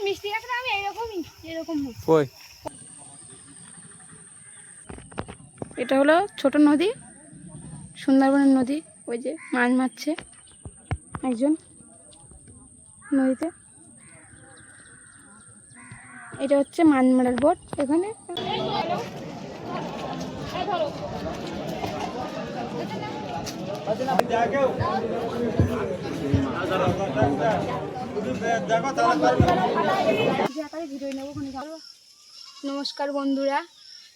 মিষ্টি গাছটা আমি এরকমই এরকম কই এটা হলো ছোট নদী, সুন্দরবনের নদী। ওই যে মাছ মারছে একজন নদীতে। এটা হচ্ছে মাছ মারার বোট এখানে। নমস্কার বন্ধুরা,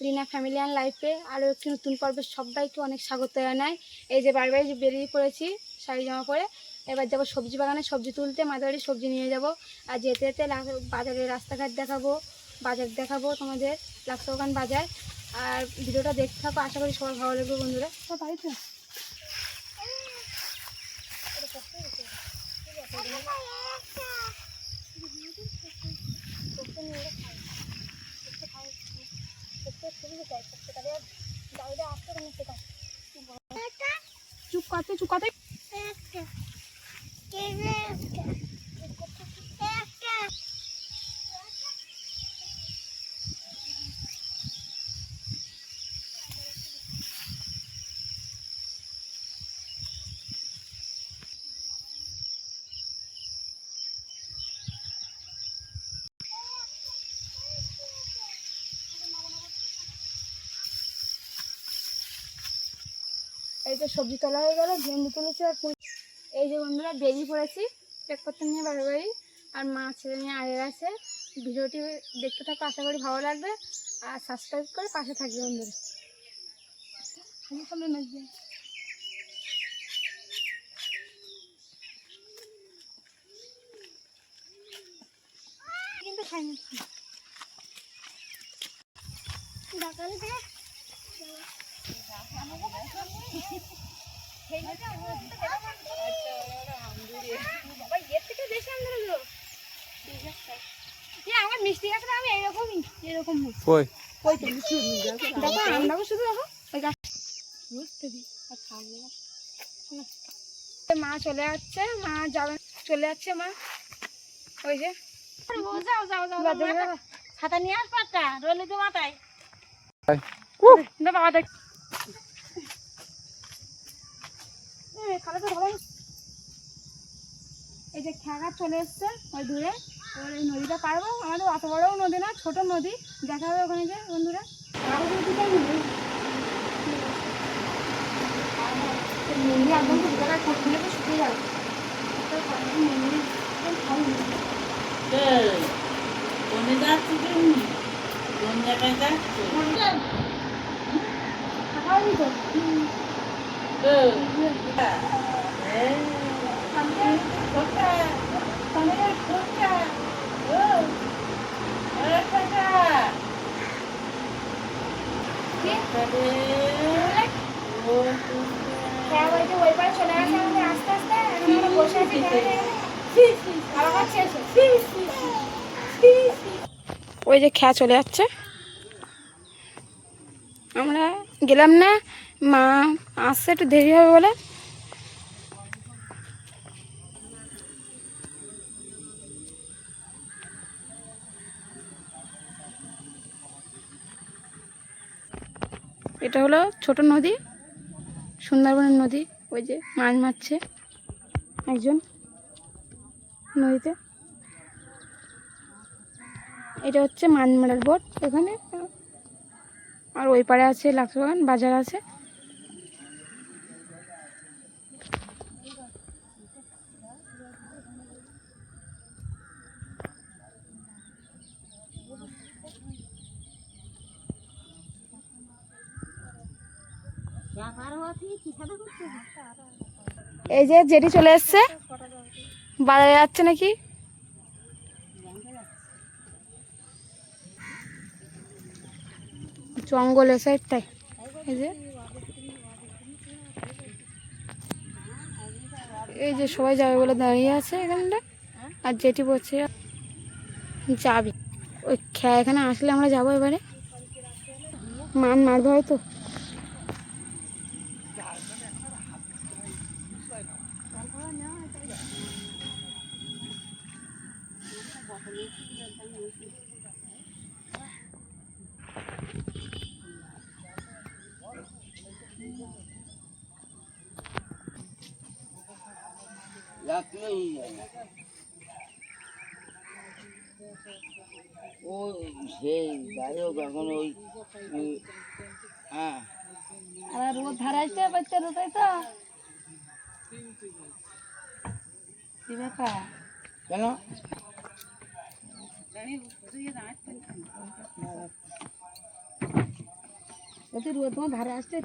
রিনা ফ্যামিলি অ্যান্ড লাইফে আরও একটি নতুন পর্বে সবাইকে অনেক স্বাগত জানাই। এই যে বারবার বেরিয়ে পড়েছি শাড়ি জামা পরে। এবার যাবো সবজি বাগানে সবজি তুলতে, মাঝারি সবজি নিয়ে যাব। আর যেতে যেতে বাজারের রাস্তাঘাট দেখাবো, বাজার দেখাবো তোমাদের, লাক্স বাগান বাজার। আর ভিডিওটা দেখতে থাকো, আশা করি সবার ভালো লাগবে বন্ধুরা। তো বাড়িতে চুপ করতে চুপ করতে এই যে সবজি তোলা হয়ে গেল, ভেন্ডি তুলেছি। আর এই যে বন্ধুরা বেরিয়ে পড়েছি ব্যাগপত্র নিয়ে বাড়ি বাড়ি। আর মা ছেলে নিয়ে আগে গেছে। ভিডিওটি দেখতে থাকো, আশা করি ভালো লাগবে। আর সাবস্ক্রাইব করে পাশে থাকবে বন্ধুরা। কিন্তু খাইনি আমার মিষ্টি গাছটা আমি এরকমই এরকম কই দেখো আমরা শুধু দেখো ওই গাছ মা চলে যাচ্ছে, মা যাবে, চলে যাচ্ছে মা। ওই যে ছাতা নিয়ে আসবো একটা রোলে তো মাথায় বাবা দেখ এই যে খেয়া চলে এসছে ওই দূরে। এবার এই নদীটা পারবো, আমাদের অত বড়ও নদী না, ছোট নদী। দেখা হবে ওখানে যে বন্ধুরা। একদম শুকিয়ে যাবে। ওই যে খেয়া চলে যাচ্ছে, আমরা গেলাম না, মা আসছে একটু দেরি হবে বলে। এটা হলো ছোট নদী, সুন্দরবনের নদী। ওই যে মাছ মারছে একজন নদীতে। এটা হচ্ছে মাছ মারার বোট এখানে। আর ওই পারে আছে লাক্স বাগান বাজার আছে। এই যে জেটি চলে এসছে, বাজারে যাচ্ছে নাকি। জঙ্গল এ সাইডটাই। এই যে সবাই যাবে বলে দাঁড়িয়ে আছে এখানটা। আর জেটি বলছে যাবি ওই খেয়া, এখানে আসলে আমরা যাবো এবারে। মান মারবে হয়তো। ও সেই যাই হোক এখন ওই হ্যাঁ আর রোদ ধারাইতে বাচ্চা রোদাই তো কি ব্যাপার কেন ওতে রোদ তোমার ধারে আসতে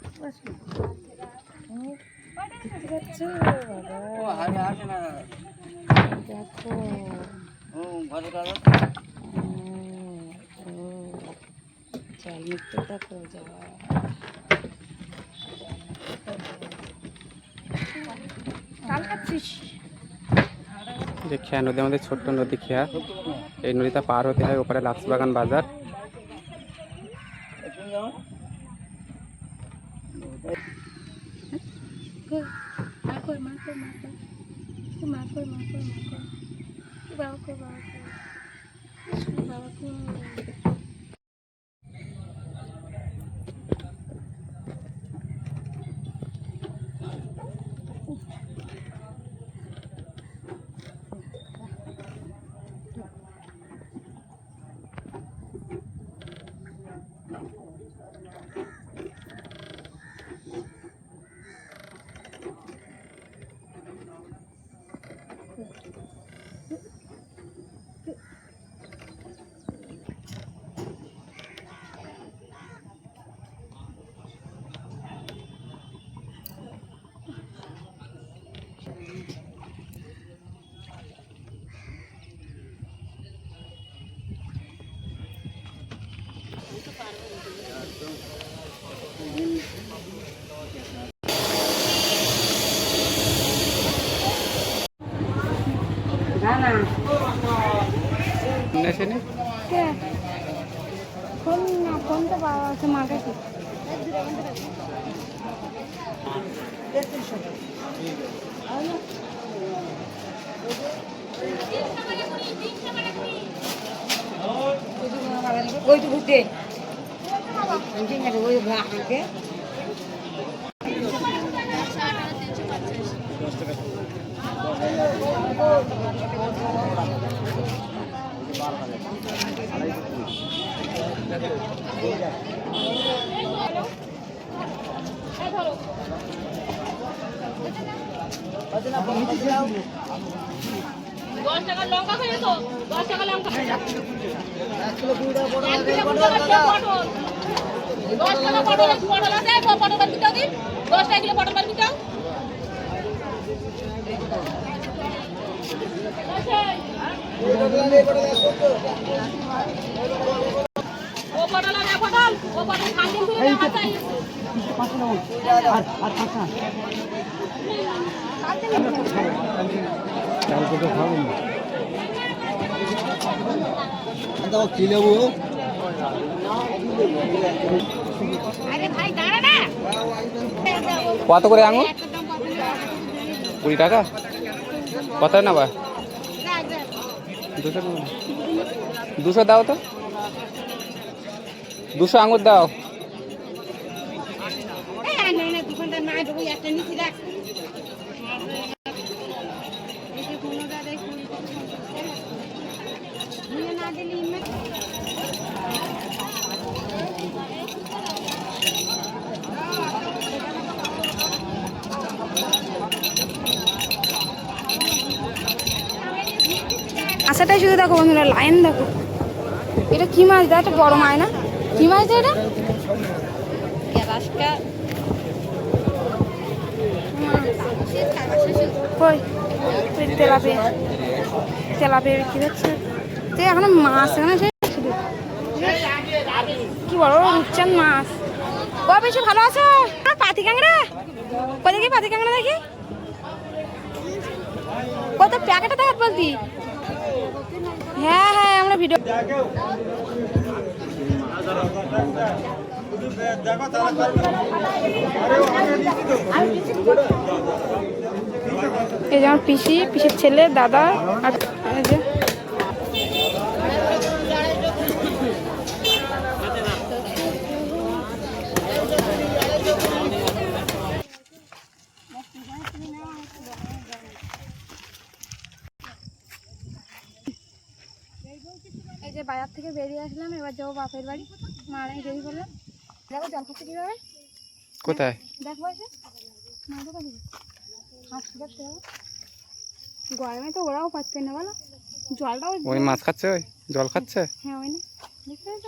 ও হারে আসে না দেখো ও ঘরে কালো চল মিথ্যা করে যাওয়া যে খেয়া নদী আমাদের ছোট্ট নদী খেয়া এই নদীটা পার হতে হয় ওপারে লাক্সবাগান বাজার। ফোন তো পাওয়া আছে মার কাছে ওই তো ঘুরতে ওই আমাকে টাকা লঙ্কা খেয়েছো 10 টাকা লঙ্কা 10 টাকা পটল আছে পটল দিতে দিন 10 টাকা কিলো পটল দিতে ও পটল আছে পটল ও পটল খান দিন ফিরে আমার চাই কত করে আঙুর 20 টাকা কত নেবা 200 দাও তো 200 আঙুর দাও আশাটাই শুধু দেখো বন্ধুরা লাইন দেখো এটা কি মাছ দেয় একটা বড় মাছ না কি মাছ দেয় এটা তেলাপিয়া তেলাপিয়া বিক্রি হচ্ছে তো এখনো মাছ এখানে শুধু কি বড় রূপচাঁদ মাছ ও বেশি ভালো আছে পাতি কাঁকড়া কই দেখি পাতি কাঁকড়া দেখি কত প্যাকেটে দেখাত বলতি হ্যাঁ হ্যাঁ আমরা ভিডিও এই যে আমার পিসির ছেলে দাদা আর যে বাজার থেকে বেরিয়ে আসলাম, এবার যাবো বাপের বাড়ি। মা আর আমি বেরিয়ে পড়লাম। দেখো জল খাচ্ছে কীভাবে, কোথায়? দেখো এসে মা তো কাছে হাত শুকাচ্ছে। গরমে তো ওরাও পাচ্ছে না বলো, জলটাও ওই মাছ খাচ্ছে, ওই জল খাচ্ছে। হ্যাঁ ওই না, দেখতে পাচ্ছ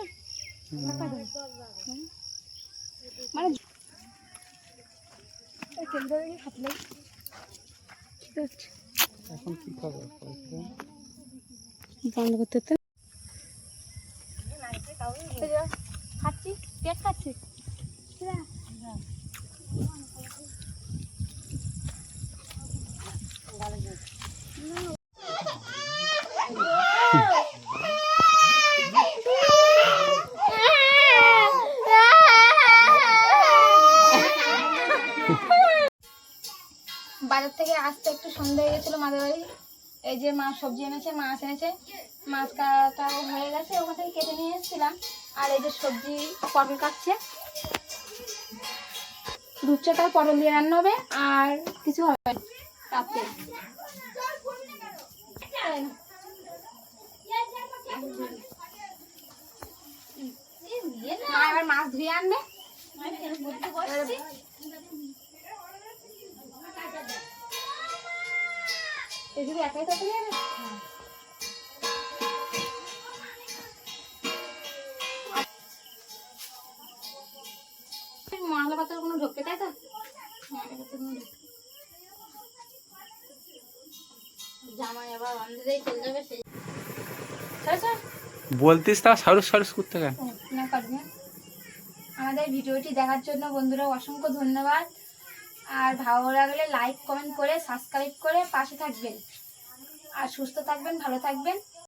মানে খাতে লাগে। এখন কি খবর? বন্ধ করতে হতো। খাচ্ছি, পেট খাচ্ছি। বাজার থেকে আসতে একটু সন্ধ্যা হয়ে গেছিলো মাদের বাড়ি। এই যে মা সবজি এনেছে, মাছ এনেছে, মাছ কাটাও হয়ে গেছে, ওখান থেকে কেটে নিয়ে এসেছিলাম। আর এই যে সবজি পটল কাটছে, রূপচাঁদা পটল দিয়ে রান্না হবে, আর কিছু হবে না রাত্রে। মা এবার মাছ ধুয়ে আনবে। এদিকে একাই তো যাবে। মশলা পাতার কোনো ঢোকে, তাই তো? জামাই আবার অন্ধেই চলে যাবে, সেই বলতিস তা সারুস সারুস করতে কেন? না কাটবে। আমাদের ভিডিওটি দেখার জন্য বন্ধুরা অসংখ্য ধন্যবাদ। আর ভালো লাগলে লাইক কমেন্ট করে সাবস্ক্রাইব করে পাশে থাকবেন। আর সুস্থ থাকবেন, ভালো থাকবেন।